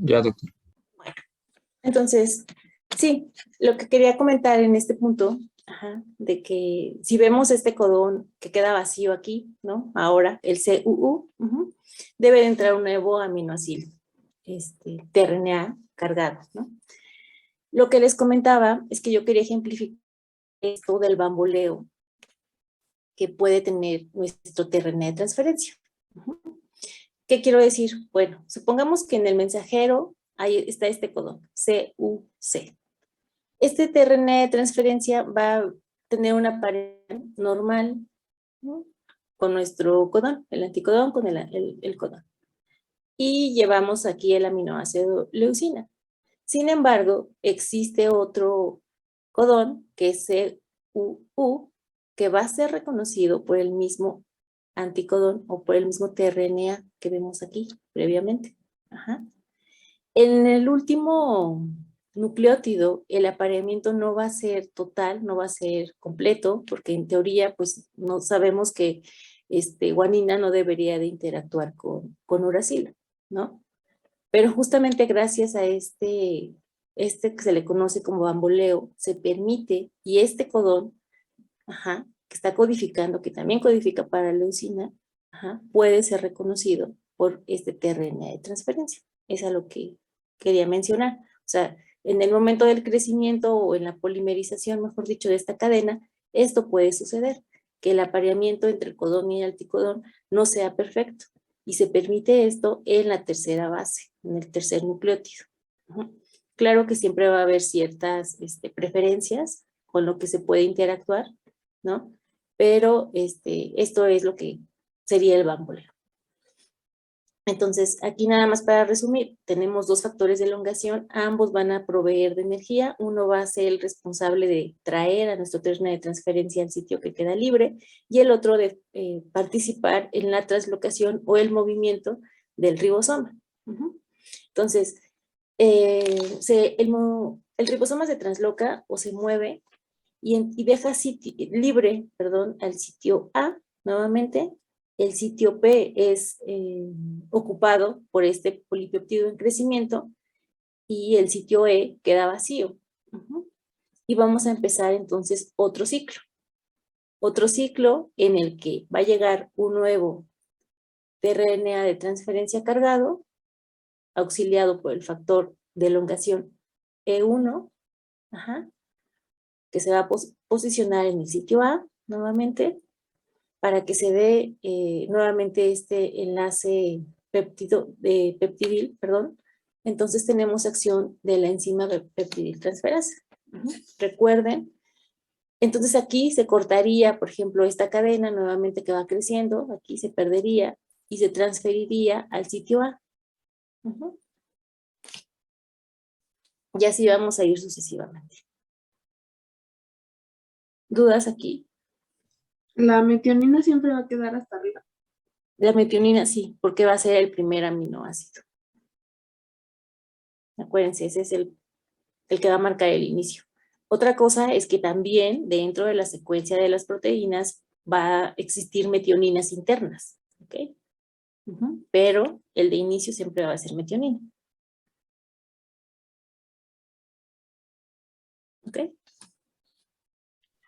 Ya, doctor. Bueno, entonces, sí, lo que quería comentar en este punto, de que si vemos este codón que queda vacío aquí, ¿no? Ahora, el CUU, debe de entrar un nuevo aminoácido, tRNA cargado, ¿no? Lo que les comentaba es que yo quería ejemplificar esto del bamboleo que puede tener nuestro tRNA de transferencia. ¿Qué quiero decir? Bueno, supongamos que en el mensajero ahí está este codón, CUC. Este tRNA de transferencia va a tener una pared normal, ¿no? Con nuestro codón, el anticodón con el codón. Y llevamos aquí el aminoácido leucina. Sin embargo, existe otro codón que es CUU, que va a ser reconocido por el mismo anticodón o por el mismo tRNA que vemos aquí previamente. En el último nucleótido, el apareamiento no va a ser total, no va a ser completo, porque en teoría, pues, no sabemos que guanina no debería de interactuar con uracilo, ¿no? Pero justamente gracias a este que se le conoce como bamboleo, se permite, y este codón, que está codificando, que también codifica para la leucina, puede ser reconocido por este tRNA de transferencia. Es a lo que quería mencionar. O sea, en el momento del crecimiento o en la polimerización, mejor dicho, de esta cadena, esto puede suceder, que el apareamiento entre el codón y el anticodón no sea perfecto. Y se permite esto en la tercera base, en el tercer nucleótido. Claro que siempre va a haber ciertas preferencias con lo que se puede interactuar, ¿no? Pero esto es lo que sería el bamboleo. Entonces, aquí nada más para resumir, tenemos dos factores de elongación, ambos van a proveer de energía, uno va a ser el responsable de traer a nuestro tRNA de transferencia al sitio que queda libre, y el otro de participar en la translocación o el movimiento del ribosoma. Entonces, el ribosoma se transloca o se mueve y deja libre, al sitio A nuevamente. El sitio P es ocupado por este polipéptido en crecimiento y el sitio E queda vacío. Y vamos a empezar entonces otro ciclo. Otro ciclo en el que va a llegar un nuevo tRNA de transferencia cargado, auxiliado por el factor de elongación E1, que se va a posicionar en el sitio A nuevamente, para que se dé nuevamente este enlace peptidil, entonces tenemos acción de la enzima peptidil transferasa. Recuerden, entonces aquí se cortaría, por ejemplo, esta cadena nuevamente que va creciendo, aquí se perdería y se transferiría al sitio A. Y así vamos a ir sucesivamente. ¿Dudas aquí? La metionina siempre va a quedar hasta arriba. La metionina sí, porque va a ser el primer aminoácido. Acuérdense, ese es el que va a marcar el inicio. Otra cosa es que también dentro de la secuencia de las proteínas va a existir metioninas internas, ¿ok? Pero el de inicio siempre va a ser metionina. ¿Ok?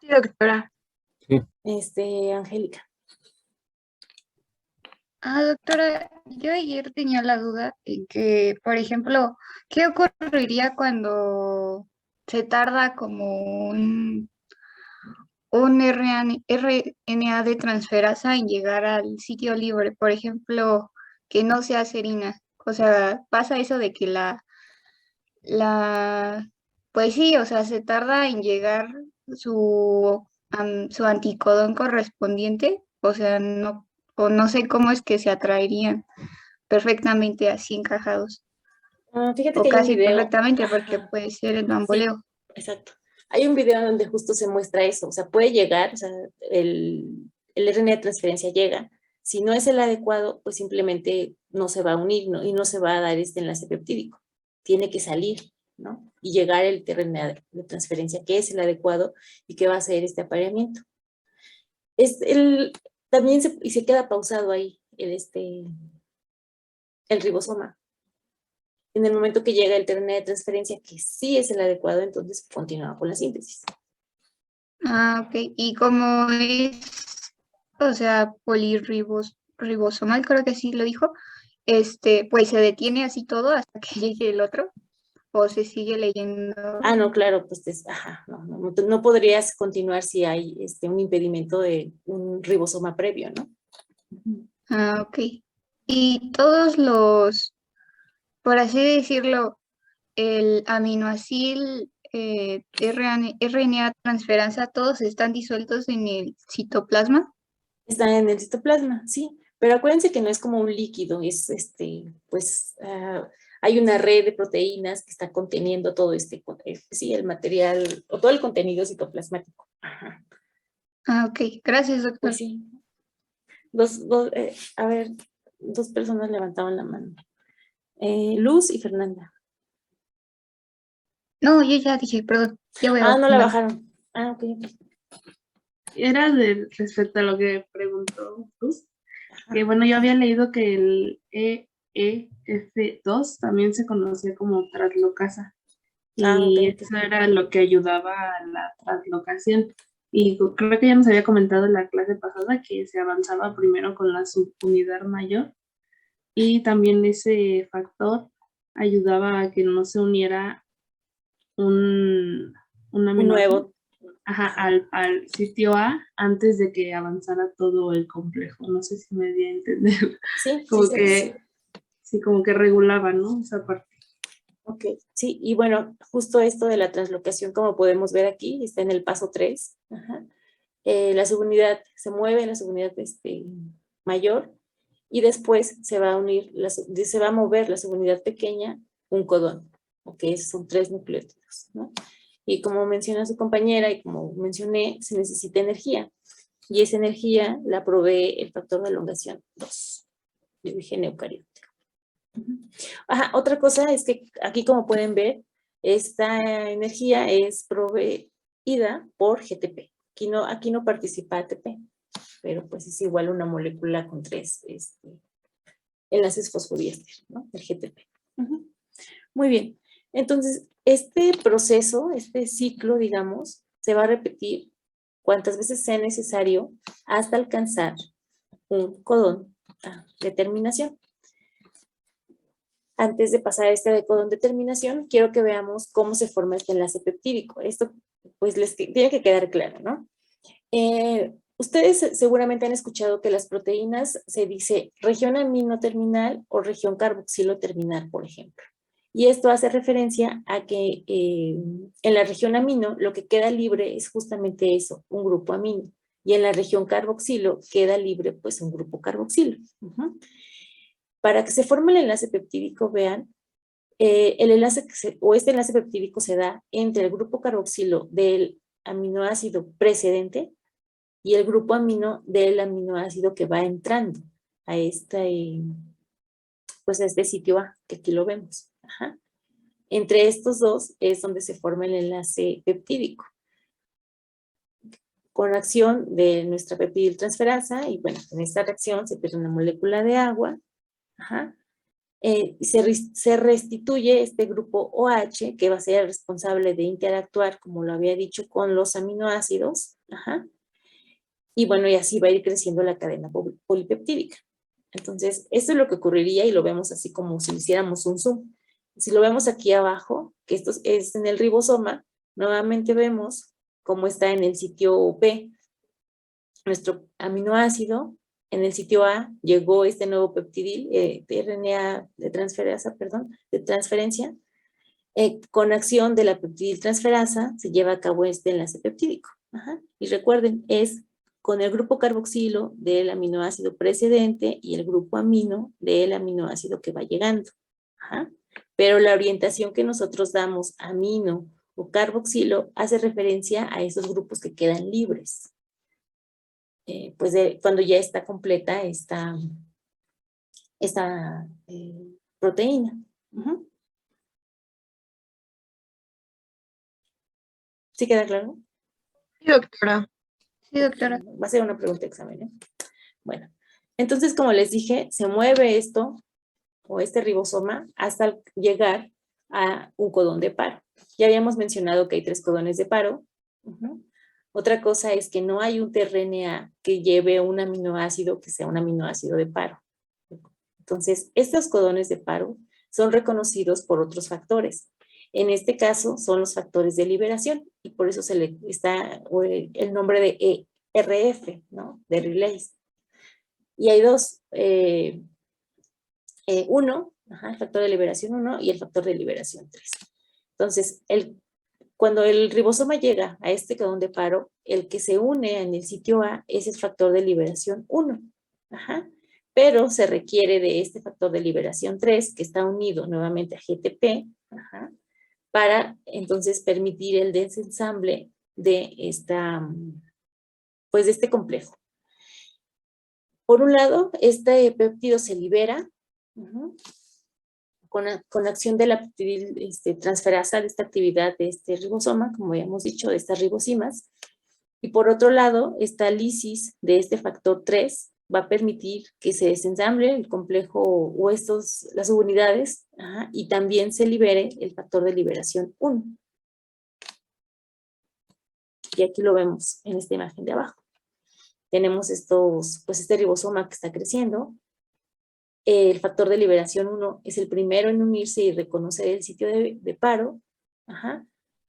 Sí, doctora. Sí. Angélica. Doctora, yo ayer tenía la duda en que, por ejemplo, ¿qué ocurriría cuando se tarda como un RNA de transferasa en llegar al sitio libre? Por ejemplo, que no sea serina. O sea, pasa eso de que pues sí, o sea, se tarda en llegar su anticodón correspondiente. O sea, no sé cómo es que se atraerían perfectamente así encajados. Fíjate O que hay un casi video. perfectamente, porque puede ser el bamboleo. Sí, exacto. Hay un video donde justo se muestra eso. O sea, puede llegar, o sea, el RNA de transferencia llega. Si no es el adecuado, pues simplemente no se va a unir, ¿no? Y no se va a dar este enlace peptídico. Tiene que salir, ¿no? Y llegar el RNA de transferencia, que es el adecuado y que va a hacer este apareamiento. También se queda pausado ahí el ribosoma. En el momento que llega el tRNA de transferencia, que sí es el adecuado, entonces continúa con la síntesis. Ah, ok. Y como es, o sea, polirribosomal, creo que sí lo dijo, pues se detiene así todo hasta que llegue el otro, o se sigue leyendo. Ah, no, claro, pues no podrías continuar si hay un impedimento de un ribosoma previo, ¿no? Ah, ok. Y todos los, por así decirlo, el aminoácido RNA transferasa, todos están disueltos en el citoplasma. Está en el citoplasma, sí, pero acuérdense que no es como un líquido, es hay una red de proteínas que está conteniendo todo sí, el material, o todo el contenido citoplasmático. Ajá. Ah, ok. Gracias, doctor. Pues sí. A ver, dos personas levantaban la mano. Luz y Fernanda. No, yo ya dije, perdón. Ya voy a Ah, no la bajar. bajaron. Ah, ok. Era respecto a lo que preguntó Luz, Ajá. que bueno, yo había leído que el EEF2 también se conocía como traslocasa. Ah, ok, Y ok. eso era lo que ayudaba a la translocación. Y creo que ya nos había comentado en la clase pasada que se avanzaba primero con la subunidad mayor y también ese factor ayudaba a que no se uniera un Un aminoácido, nuevo. ajá, al sitio A antes de que avanzara todo el complejo. No sé si me di a entender. Sí, Como sí. que, sí, como que regulaba, ¿no? Esa parte. Ok, sí, y bueno, justo esto de la translocación, como podemos ver aquí, está en el paso 3. Ajá. La subunidad se mueve, la subunidad mayor, y después se va a unir, se va a mover la subunidad pequeña, un codón, ok, esos son 3 nucleótidos, ¿no? Y como menciona su compañera y como mencioné, se necesita energía, y esa energía la provee el factor de elongación 2, de origen eucariótico. Ajá, otra cosa es que aquí, como pueden ver, esta energía es proveída por GTP. Aquí no participa ATP, pero pues es igual una molécula con 3 enlaces fosfodiéster, ¿no? El GTP. Muy bien. Entonces, este proceso, este ciclo, digamos, se va a repetir cuantas veces sea necesario hasta alcanzar un codón de terminación. Antes de pasar a este de codón de terminación, quiero que veamos cómo se forma este enlace peptídico. Esto, pues, les tiene que quedar claro, ¿no? Ustedes seguramente han escuchado que las proteínas se dice región amino terminal o región carboxilo terminal, por ejemplo. Y esto hace referencia a que en la región amino lo que queda libre es justamente eso, un grupo amino. Y en la región carboxilo queda libre pues un grupo carboxilo. Para que se forme el enlace peptídico, vean, el enlace este enlace peptídico se da entre el grupo carboxilo del aminoácido precedente y el grupo amino del aminoácido que va entrando a pues a este sitio A, que aquí lo vemos. Ajá. Entre estos dos es donde se forma el enlace peptídico. Con acción de nuestra peptidiltransferasa, y bueno, en esta reacción se pierde una molécula de agua, ajá, y se restituye este grupo OH, que va a ser el responsable de interactuar, como lo había dicho, con los aminoácidos, ajá, y bueno, y así va a ir creciendo la cadena polipeptídica. Entonces, esto es lo que ocurriría y lo vemos así como si hiciéramos un zoom. Si lo vemos aquí abajo, que esto es en el ribosoma, nuevamente vemos cómo está en el sitio P nuestro aminoácido. En el sitio A llegó este nuevo peptidil de RNA de transferasa, de transferencia. Con acción de la peptidiltransferasa se lleva a cabo este enlace peptídico. Ajá. Y recuerden, es con el grupo carboxilo del aminoácido precedente y el grupo amino del aminoácido que va llegando. Ajá. Pero la orientación que nosotros damos amino o carboxilo hace referencia a esos grupos que quedan libres. Pues cuando ya está completa esta proteína. ¿Sí queda claro? Sí, doctora. Sí, doctora. Va a ser una pregunta de examen, ¿eh? Bueno, entonces, como les dije, se mueve esto o este ribosoma hasta llegar a un codón de paro. Ya habíamos mencionado que hay 3 codones de paro. Otra cosa es que no hay un tRNA que lleve un aminoácido que sea un aminoácido de paro. Entonces, estos codones de paro son reconocidos por otros factores. En este caso, son los factores de liberación y por eso se le está el nombre de ERF, ¿no? De relays. Y hay 2. Uno, el factor de liberación 1 y el factor de liberación 3. Entonces, cuando el ribosoma llega a este codón de paro, el que se une en el sitio A es el factor de liberación 1. Pero se requiere de este factor de liberación 3, que está unido nuevamente a GTP, para entonces permitir el desensamble de de este complejo. Por un lado, este péptido se libera con acción de la peptidil transferasa de esta actividad de este ribosoma, como ya hemos dicho, de estas ribosimas. Y por otro lado, esta lisis de este factor 3 va a permitir que se desensamble el complejo o las subunidades, y también se libere el factor de liberación 1. Y aquí lo vemos en esta imagen de abajo. Tenemos este ribosoma que está creciendo. El factor de liberación 1 es el primero en unirse y reconocer el sitio de paro,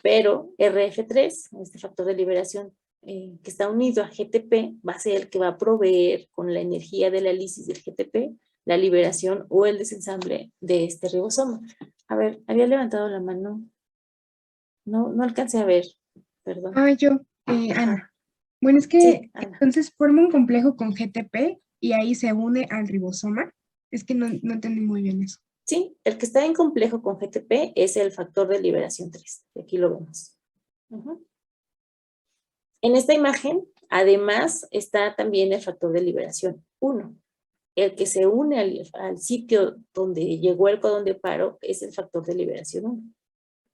pero RF3, este factor de liberación que está unido a GTP, va a ser el que va a proveer con la energía de la lisis del GTP, la liberación o el desensamble de este ribosoma. A ver, había levantado la mano. No alcancé a ver, perdón. Yo, Ana. Bueno, es que Sí, Ana. entonces forma un complejo con GTP y ahí se une al ribosoma. Es que no entendí muy bien eso. Sí, el que está en complejo con GTP es el factor de liberación 3. Aquí lo vemos. En esta imagen, además, está también el factor de liberación 1. El que se une al sitio donde llegó el codón de paro es el factor de liberación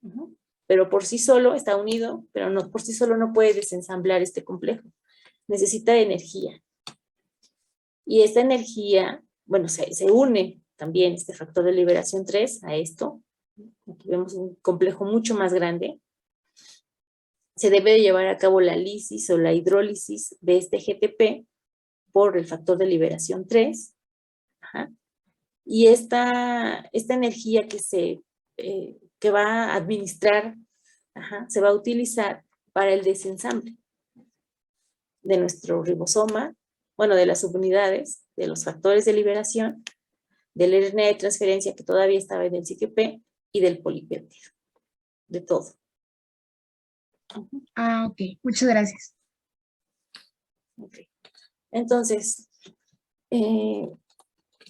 1. Pero por sí solo está unido, pero no, por sí solo no puede desensamblar este complejo. Necesita energía. Y esta energía, bueno, se une también este factor de liberación 3 a esto. Aquí vemos un complejo mucho más grande. Se debe de llevar a cabo la lisis o la hidrólisis de este GTP por el factor de liberación 3. Y esta energía que va a administrar, se va a utilizar para el desensamble de nuestro ribosoma, bueno, de las subunidades, de los factores de liberación, del RNA de transferencia que todavía estaba en el sitio P y del polipéptido, de todo. Ok, muchas gracias. Okay. Entonces,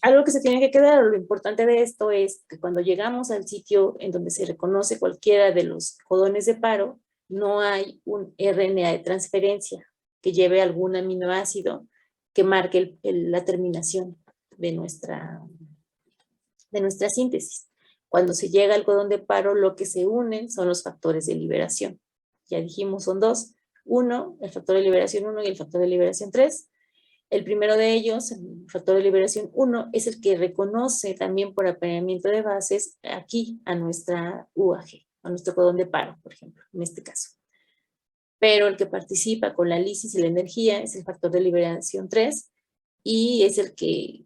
algo que se tiene que quedar, lo importante de esto es que cuando llegamos al sitio en donde se reconoce cualquiera de los codones de paro, no hay un RNA de transferencia que lleve algún aminoácido que marque la terminación de nuestra síntesis. Cuando se llega al codón de paro, lo que se unen son los factores de liberación. Ya dijimos, son 2. Uno, el factor de liberación 1 y el factor de liberación 3. El primero de ellos, el factor de liberación 1, es el que reconoce también por apareamiento de bases aquí a nuestra UAG, a nuestro codón de paro, por ejemplo, en este caso. Pero el que participa con la lisis y la energía es el factor de liberación 3 y es el que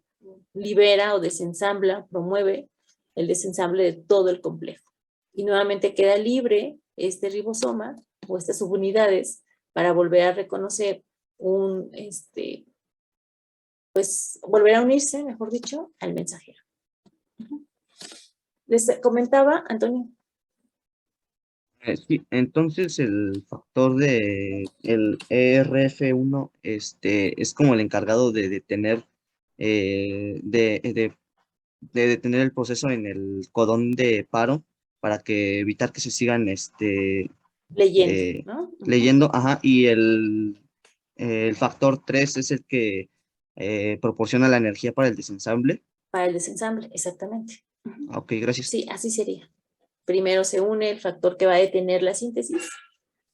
libera o desensambla, promueve el desensamble de todo el complejo. Y nuevamente queda libre este ribosoma o estas subunidades para volver a reconocer pues volver a unirse, mejor dicho, al mensajero. Les comentaba, Antonio. Sí, entonces el factor el ERF1 es como el encargado de detener de detener el proceso en el codón de paro para que evitar que se sigan Leyendo, ¿no? leyendo, y el factor 3 es el que proporciona la energía para el desensamble. Para el desensamble, exactamente. Ok, gracias. Sí, así sería. Primero se une el factor que va a detener la síntesis,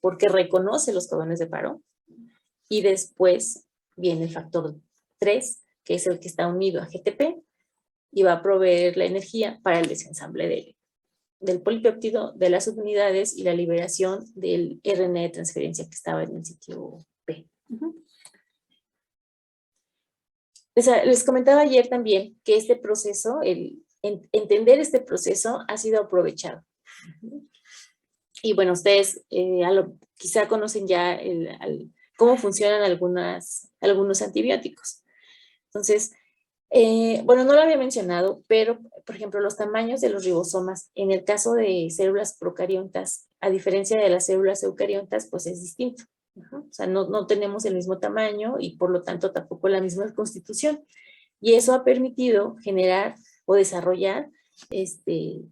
porque reconoce los codones de paro, y después viene el factor 3, que es el que está unido a GTP, y va a proveer la energía para el desensamble del polipéptido, de las subunidades y la liberación del RNA de transferencia que estaba en el sitio P. Les comentaba ayer también que este proceso, entender este proceso ha sido aprovechado. Y bueno, ustedes quizá conocen ya cómo funcionan algunos antibióticos. Entonces, bueno, no lo había mencionado, pero, por ejemplo, los tamaños de los ribosomas, en el caso de células procariontas, a diferencia de las células eucariontas, pues es distinto. O sea, no tenemos el mismo tamaño y por lo tanto tampoco la misma constitución. Y eso ha permitido generar o desarrollar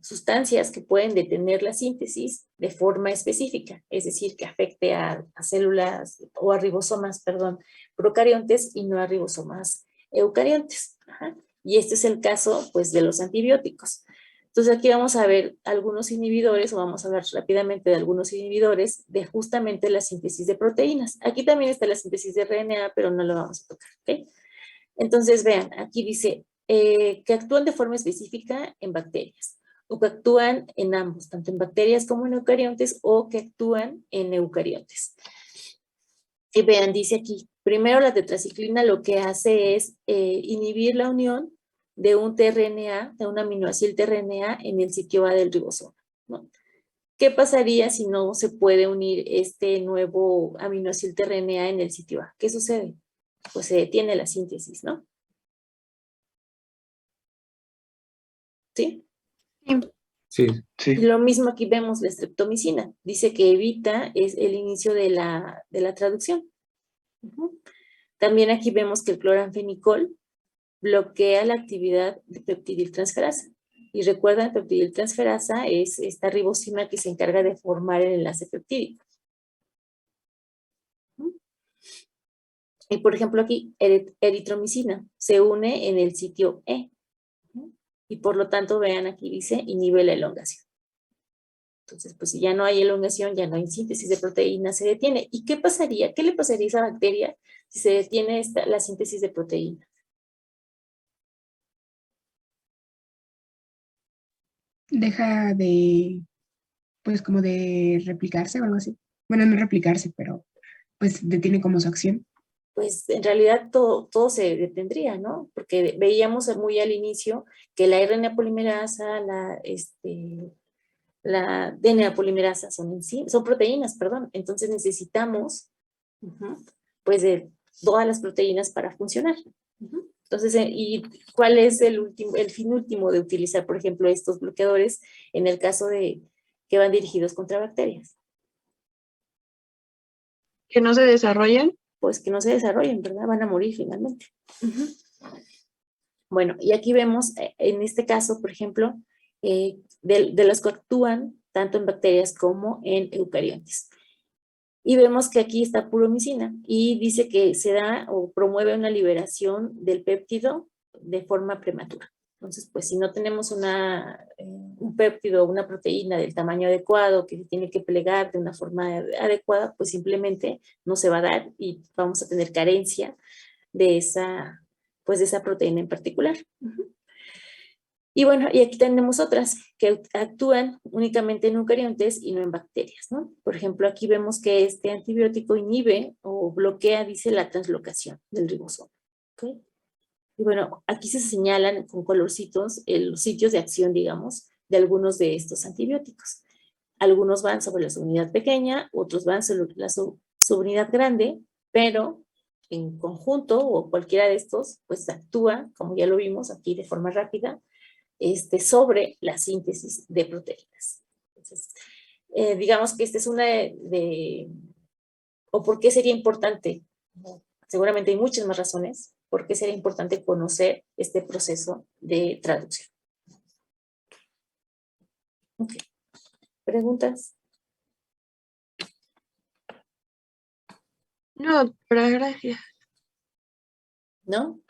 sustancias que pueden detener la síntesis de forma específica, es decir, que afecte a células o a ribosomas, perdón, procariontes y no a ribosomas eucariontes. Ajá. Y este es el caso, pues, de los antibióticos. Entonces aquí vamos a ver algunos inhibidores, o vamos a hablar rápidamente de algunos inhibidores de justamente la síntesis de proteínas. Aquí también está la síntesis de RNA, pero no lo vamos a tocar, ¿ok? Entonces, vean, aquí dice que actúan de forma específica en bacterias, o que actúan en ambos, tanto en bacterias como en eucariontes, o que actúan en eucariontes. Y vean, dice aquí, primero la tetraciclina lo que hace es inhibir la unión de un tRNA, de un aminoácido tRNA en el sitio A del ribosoma, ¿no? ¿Qué pasaría si no se puede unir este nuevo aminoácido tRNA en el sitio A? ¿Qué sucede? Pues se detiene la síntesis, ¿no? ¿Sí? Sí. Y lo mismo aquí vemos la streptomicina. Dice que evita el inicio de la traducción. También aquí vemos que el cloranfenicol bloquea la actividad de peptidiltransferasa. Y recuerden, peptidiltransferasa es esta ribosima que se encarga de formar el enlace peptídico. Y por ejemplo aquí, eritromicina se une en el sitio E. Y por lo tanto, vean aquí dice, inhibe la elongación. Entonces, pues si ya no hay elongación, ya no hay síntesis de proteínas, se detiene. ¿Y qué pasaría? ¿Qué le pasaría a esa bacteria si se detiene la síntesis de proteínas? Deja de, pues como de replicarse o algo así. Bueno, no replicarse, pero pues detiene como su acción. Pues en realidad todo se detendría, ¿no? Porque veíamos muy al inicio que la RNA polimerasa, la DNA polimerasa son proteínas, perdón. Entonces necesitamos, pues, de todas las proteínas para funcionar. Entonces, ¿y cuál es el fin último de utilizar, por ejemplo, estos bloqueadores en el caso de que van dirigidos contra bacterias? Que no se desarrollen. Pues que no se desarrollen, ¿verdad? Van a morir finalmente. Bueno, y aquí vemos, en este caso, por ejemplo, de los que actúan tanto en bacterias como en eucariontes. Y vemos que aquí está puromicina y dice que se da o promueve una liberación del péptido de forma prematura. Entonces, pues si no tenemos un péptido, una proteína del tamaño adecuado que se tiene que plegar de una forma adecuada, pues simplemente no se va a dar y vamos a tener carencia de esa proteína en particular. Y bueno, y aquí tenemos otras que actúan únicamente en eucariontes y no en bacterias, ¿no? Por ejemplo, aquí vemos que este antibiótico inhibe o bloquea, dice, la translocación del ribosoma. ¿Okay? Y bueno, aquí se señalan con colorcitos los sitios de acción, digamos, de algunos de estos antibióticos. Algunos van sobre la subunidad pequeña, otros van sobre la subunidad grande, pero en conjunto o cualquiera de estos, pues actúa, como ya lo vimos aquí de forma rápida, sobre la síntesis de proteínas. Entonces, digamos que esta es una o por qué sería importante, seguramente hay muchas más razones, por qué sería importante conocer este proceso de traducción. Ok. ¿Preguntas? No, pero gracias. ¿No?